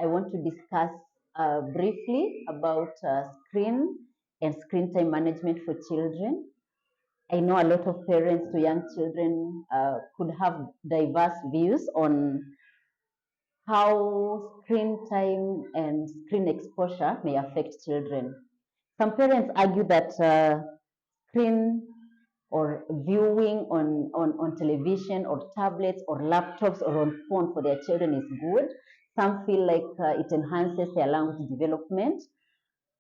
I want to discuss briefly about screen and screen time management for children. I know a lot of parents to young children could have diverse views on how screen time and screen exposure may affect children. Some parents argue that screen or viewing on television or tablets or laptops or on phone for their children is good. Some feel like it enhances their language development.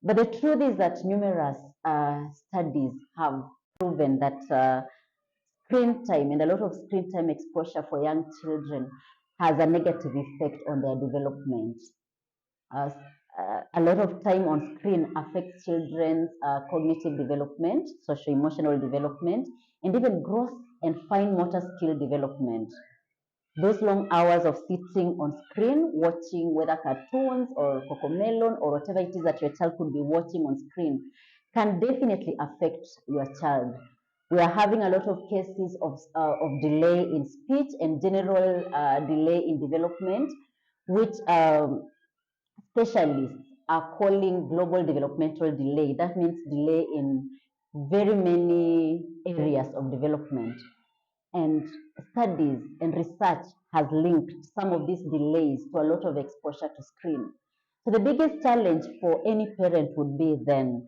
But the truth is that numerous studies have proven that screen time and a lot of screen time exposure for young children has a negative effect on their development. Uh, a lot of time on screen affects children's cognitive development, social emotional development, and even growth and fine motor skill development. Those long hours of sitting on screen, watching whether cartoons or cocomelon or whatever it is that your child could be watching on screen, can definitely affect your child. We are having a lot of cases of delay in speech and general delay in development, which specialists are calling global developmental delay. That means delay in very many areas of development. And studies and research has linked some of these delays to a lot of exposure to screen. So the biggest challenge for any parent would be then,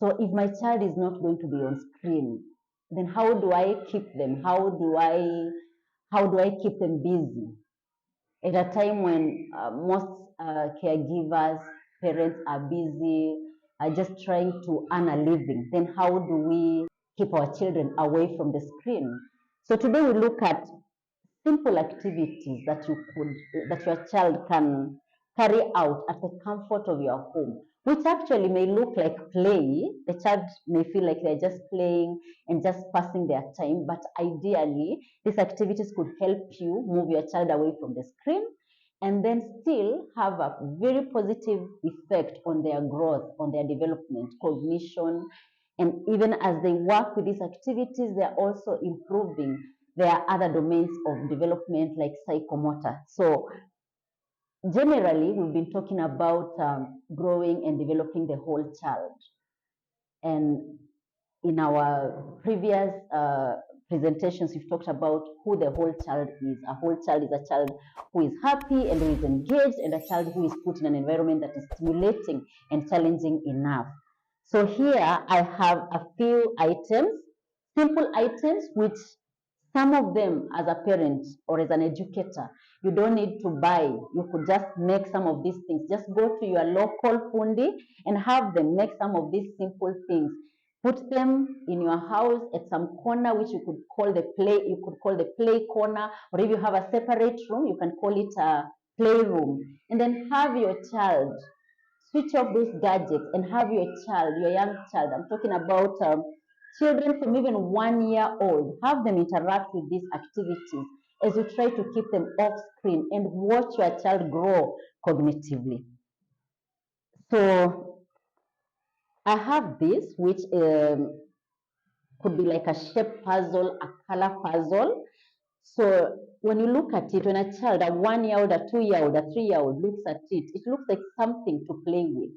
so if my child is not going to be on screen, then how do I keep them? How do I keep them busy? At a time when most caregivers, parents are busy, are just trying to earn a living, then how do we keep our children away from the screen? So today we look at simple activities that your child can carry out at the comfort of your home, which actually may look like play. The child may feel like they're just playing and just passing their time, but ideally, these activities could help you move your child away from the screen and then still have a very positive effect on their growth, on their development, cognition, and even as they work with these activities, they're also improving there are other domains of development like psychomotor. So generally, we've been talking about growing and developing the whole child. And in our previous presentations, we've talked about who the whole child is. A whole child is a child who is happy and who is engaged, and a child who is put in an environment that is stimulating and challenging enough. So here I have a few items, simple items, which some of them as a parent or as an educator, you don't need to buy. You could just make some of these things. Just go to your local fundi and have them make some of these simple things. Put them in your house at some corner, which you could call the play. You could call the play corner, or if you have a separate room, you can call it a playroom. And then have your child switch off those gadgets and have your child, your young child. I'm talking about children from even 1 year old. Have them interact with these activities as you try to keep them off screen and watch your child grow cognitively. So I have this, which could be like a shape puzzle, a color puzzle. So when you look at it, when a child, a 1 year old, a 2 year old, a 3 year old looks at it looks like something to play with.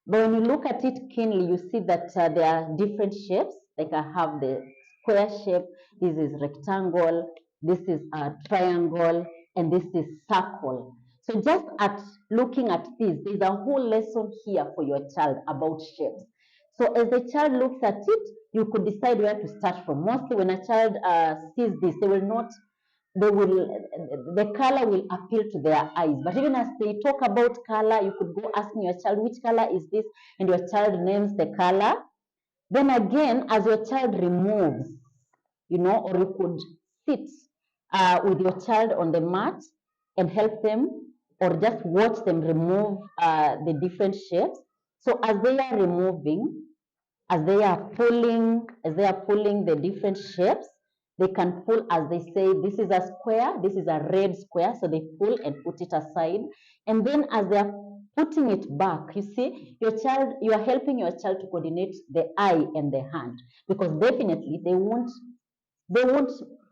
But when you look at it keenly, you see that there are different shapes. Like I have the square shape, this is rectangle, this is a triangle, and this is circle. So just at looking at this, there's a whole lesson here for your child about shapes. So as the child looks at it, you could decide where to start from. Mostly when a child sees this, the color will appeal to their eyes. But even as they talk about color, you could go asking your child, which color is this? And your child names the color. Then again, as your child removes, or you could sit with your child on the mat and help them or just watch them remove the different shapes. So as they are removing, as they are pulling the different shapes, they can pull as they say, this is a square, this is a red square. So they pull and put it aside. And then as they are putting it back, you see, you are helping your child to coordinate the eye and the hand, because definitely they won't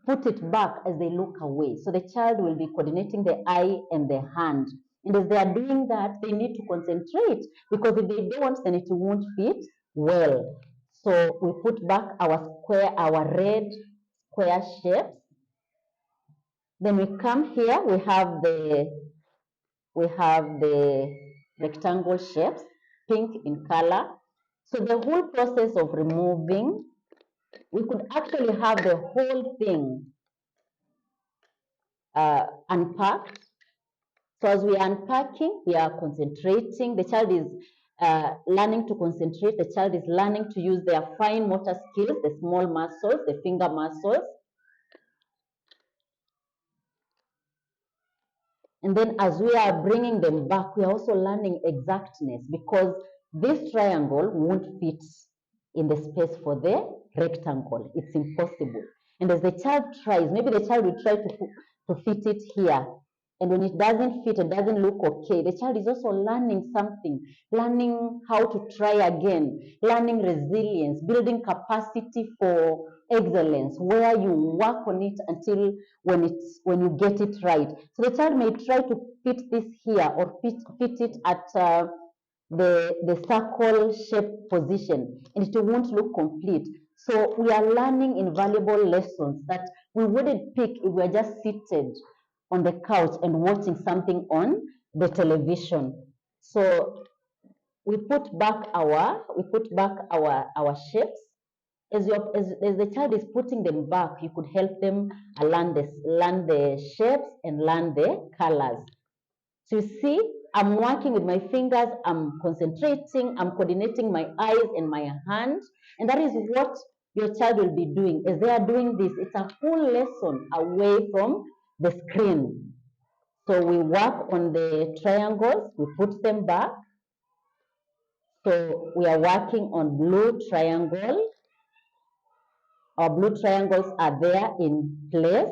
put it back as they look away. So the child will be coordinating the eye and the hand. And as they are doing that, they need to concentrate, because if they don't, then it won't fit well. So we put back our red square shapes. Then we come here, we have the rectangle shapes, pink in color. So the whole process of removing, we could actually have the whole thing unpacked. So as we are unpacking, we are concentrating. The child is learning to concentrate. The child is learning to use their fine motor skills, the small muscles, the finger muscles. And then as we are bringing them back, we are also learning exactness, because this triangle won't fit in the space for the rectangle. It's impossible. And as the child tries, maybe the child will try to fit it here. And when it doesn't fit and doesn't look okay, the child is also learning something, learning how to try again, learning resilience, building capacity for excellence, where you work on it until when you get it right. So the child may try to fit this here, or fit it at the circle shape position, and it won't look complete. So we are learning invaluable lessons that we wouldn't pick if we were just seated on the couch and watching something on the television. So we put back our shapes. As the child is putting them back, you could help them learn the shapes and learn the colors. So you see, I'm working with my fingers, I'm concentrating, I'm coordinating my eyes and my hands, and that is what your child will be doing. As they are doing this, it's a full lesson away from the screen. So we work on the triangles, we put them back. So we are working on blue triangle. Our blue triangles are there in place.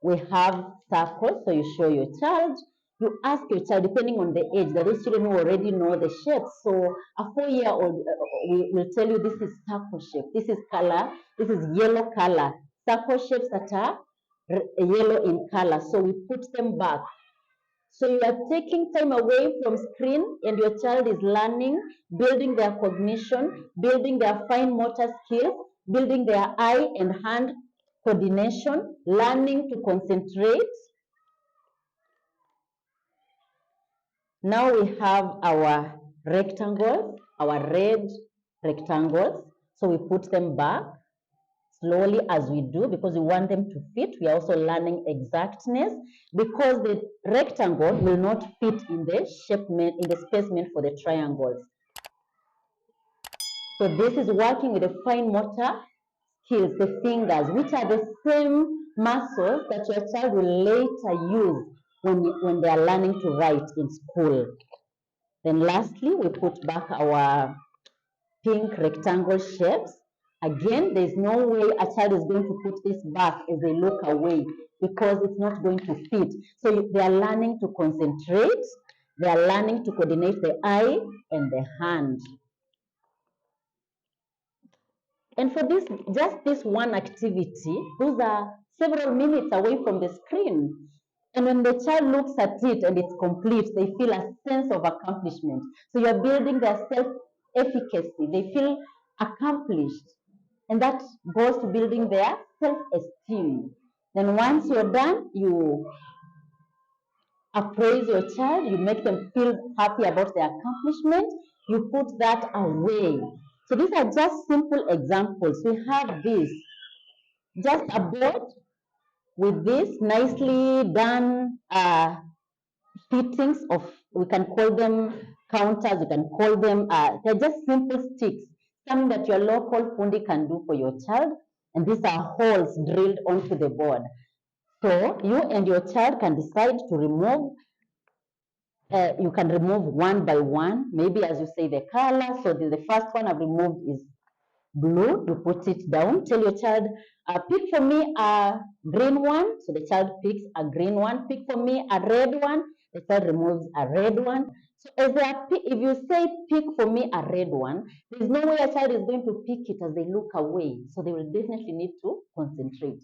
We have circles, so you show your child. You ask your child, depending on the age, there is children who already know the shapes. So a 4-year-old will tell you this is circle shape, this is color, this is yellow color. Circle shapes that are yellow in color. So we put them back. So you are taking time away from screen, and your child is learning, building their cognition, building their fine motor skills, building their eye and hand coordination, learning to concentrate. Now we have our rectangles, our red rectangles. So we put them back slowly as we do, because we want them to fit. We are also learning exactness, because the rectangle will not fit in the space meant for the triangles. So this is working with the fine motor skills, the fingers, which are the same muscles that your child will later use when they are learning to write in school. Then lastly, we put back our pink rectangle shapes. Again, there's no way a child is going to put this back as they look away, because it's not going to fit. So they are learning to concentrate, they are learning to coordinate the eye and the hand. And for this, just this one activity, those are several minutes away from the screen. And when the child looks at it and it's complete, they feel a sense of accomplishment. So you're building their self-efficacy. They feel accomplished. And that goes to building their self-esteem. Then once you're done, you appraise your child, you make them feel happy about their accomplishment, you put that away. So these are just simple examples. We have this, just a board with this nicely done fittings of, we can call them counters, we can call them, they're just simple sticks, something that your local fundi can do for your child. And these are holes drilled onto the board. So you and your child can decide to remove. You can remove one by one, maybe as you say the color. So the first one I've removed is blue. You put it down, tell your child, pick for me a green one. So the child picks a green one. Pick for me a red one. The child removes a red one. So as they are, if you say pick for me a red one, there's no way a child is going to pick it as they look away. So they will definitely need to concentrate.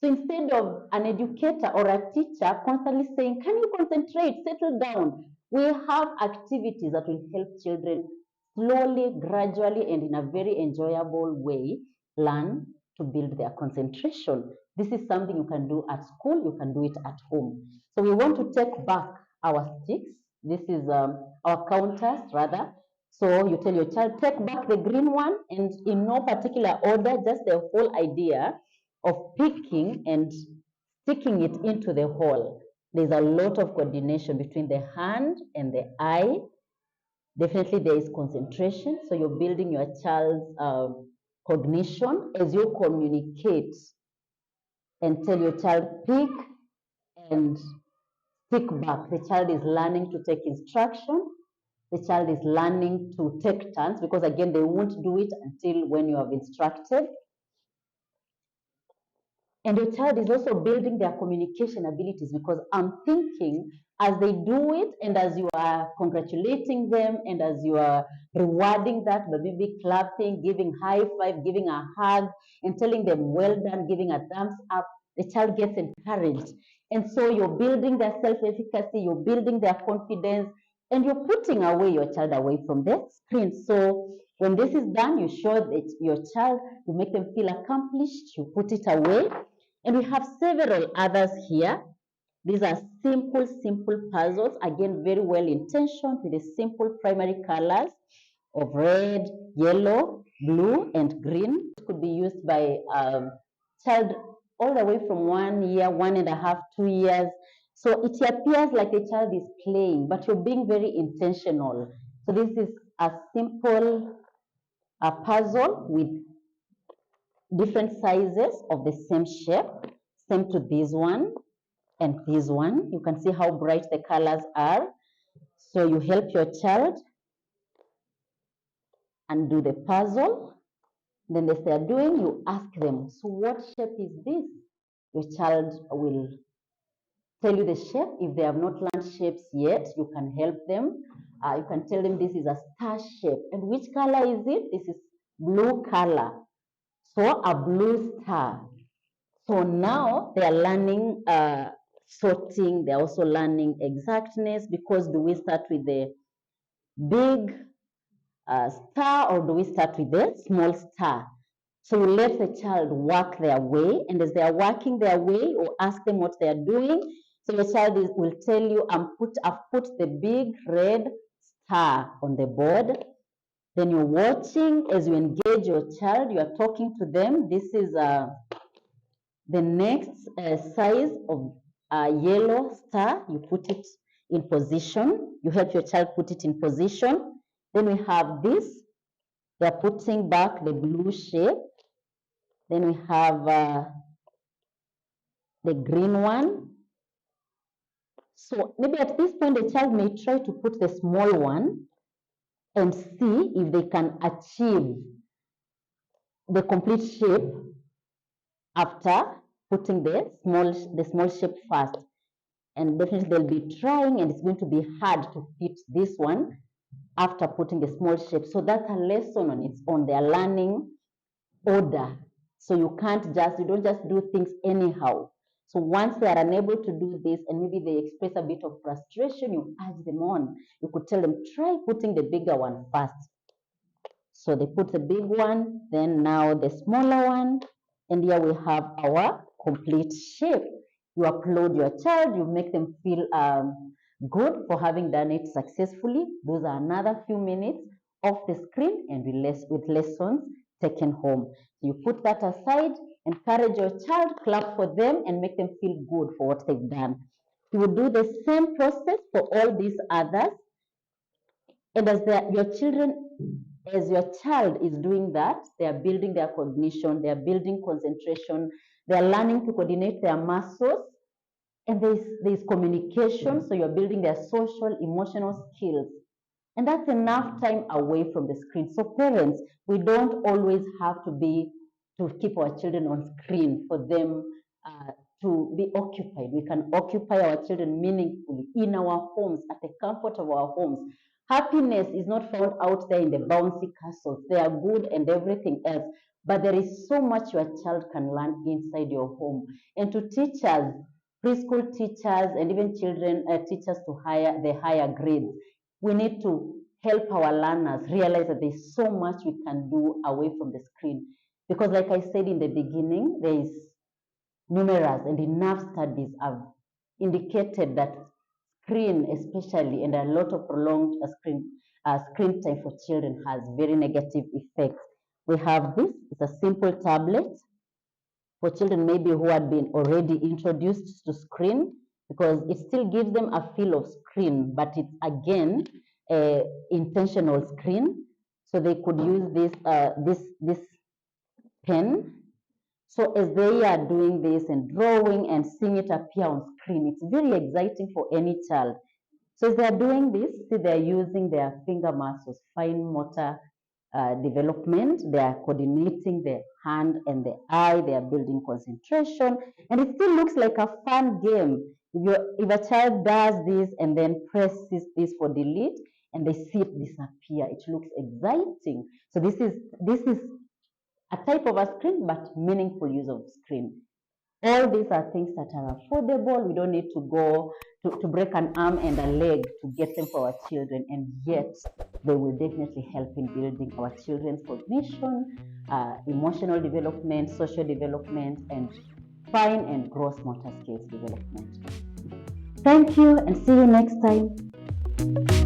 So instead of an educator or a teacher constantly saying, can you concentrate, settle down, we have activities that will help children slowly, gradually, and in a very enjoyable way learn to build their concentration. This is something you can do at school, you can do it at home. So we want to take back our sticks. This is our counters, rather. So you tell your child, take back the green one, and in no particular order, just the whole idea of picking and sticking it into the hole. There's a lot of coordination between the hand and the eye. Definitely there is concentration. So you're building your child's cognition as you communicate and tell your child pick and stick back. The child is learning to take instruction. The child is learning to take turns, because again, they won't do it until when you have instructed. And your child is also building their communication abilities, because I'm thinking as they do it and as you are congratulating them and as you are rewarding that by maybe clapping, giving high five, giving a hug, and telling them well done, giving a thumbs up, the child gets encouraged. And so you're building their self-efficacy, you're building their confidence, and you're putting away your child away from the screen. So when this is done, you show that your child, you make them feel accomplished, you put it away. And we have several others here. These are simple puzzles, again, very well intentioned with the simple primary colors of red, yellow, blue, and green. It could be used by a child all the way from 1 year, 1.5, 2 years. So it appears like the child is playing, but you're being very intentional. So this is a simple puzzle with different sizes of the same shape, same to this one and this one. You can see how bright the colors are. So you help your child and do the puzzle. Then as they are doing, you ask them, so what shape is this? Your child will tell you the shape. If they have not learned shapes yet, you can help them. You can tell them this is a star shape. And which color is it? This is blue color. So a blue star. So now they are learning sorting. They're also learning exactness, because do we start with the big star or do we start with the small star? So you let the child work their way, and as they are working their way, or ask them what they are doing. So the child will tell you, I've put the big red star on the board. Then you're watching as you engage your child. You are talking to them. This is the next size of a yellow star. You put it in position. You help your child put it in position. Then we have this. They're putting back the blue shape. Then we have the green one. So maybe at this point, the child may try to put the small one and see if they can achieve the complete shape after putting the small shape first. And definitely they'll be trying, and it's going to be hard to fit this one after putting the small shape. So that's a lesson on its own. They're learning order. So you don't just do things anyhow. So once they are unable to do this, and maybe they express a bit of frustration, you urge them on. You could tell them, try putting the bigger one first. So they put the big one, then now the smaller one, and here we have our complete shape. You applaud your child, you make them feel good for having done it successfully. Those are another few minutes off the screen and with lessons taken home. So you put that aside, encourage your child, clap for them, and make them feel good for what they've done. You will do the same process for all these others. And as your child is doing that, they are building their cognition, they are building concentration, they are learning to coordinate their muscles, and there's communication, so you're building their social, emotional skills. And that's enough time away from the screen. So parents, we don't always have to keep our children on screen for them to be occupied. We can occupy our children meaningfully in our homes, at the comfort of our homes. Happiness is not found out there in the bouncy castles. They are good and everything else, but there is so much your child can learn inside your home. And to teachers, preschool teachers, and even children teachers to higher grades, we need to help our learners realize that there's so much we can do away from the screen. Because, like I said in the beginning, there is numerous and enough studies have indicated that screen, especially, and a lot of prolonged screen time for children has very negative effects. We have this, it's a simple tablet for children maybe who had been already introduced to screen, because it still gives them a feel of screen, but it's again intentional screen. So they could use this pen. So as they are doing this and drawing and seeing it appear on screen, it's very exciting for any child. So as they're doing this, see, they're using their finger muscles, fine motor development. They are coordinating the hand and the eye. They are building concentration, and it still looks like a fun game. If a child does this and then presses this for delete, and they see it disappear, it looks exciting. So this is a type of a screen, but meaningful use of screen. All these are things that are affordable. We don't need to go to break an arm and a leg to get them for our children, and yet they will definitely help in building our children's cognition, emotional development, social development, and fine and gross motor skills development. Thank you, and see you next time.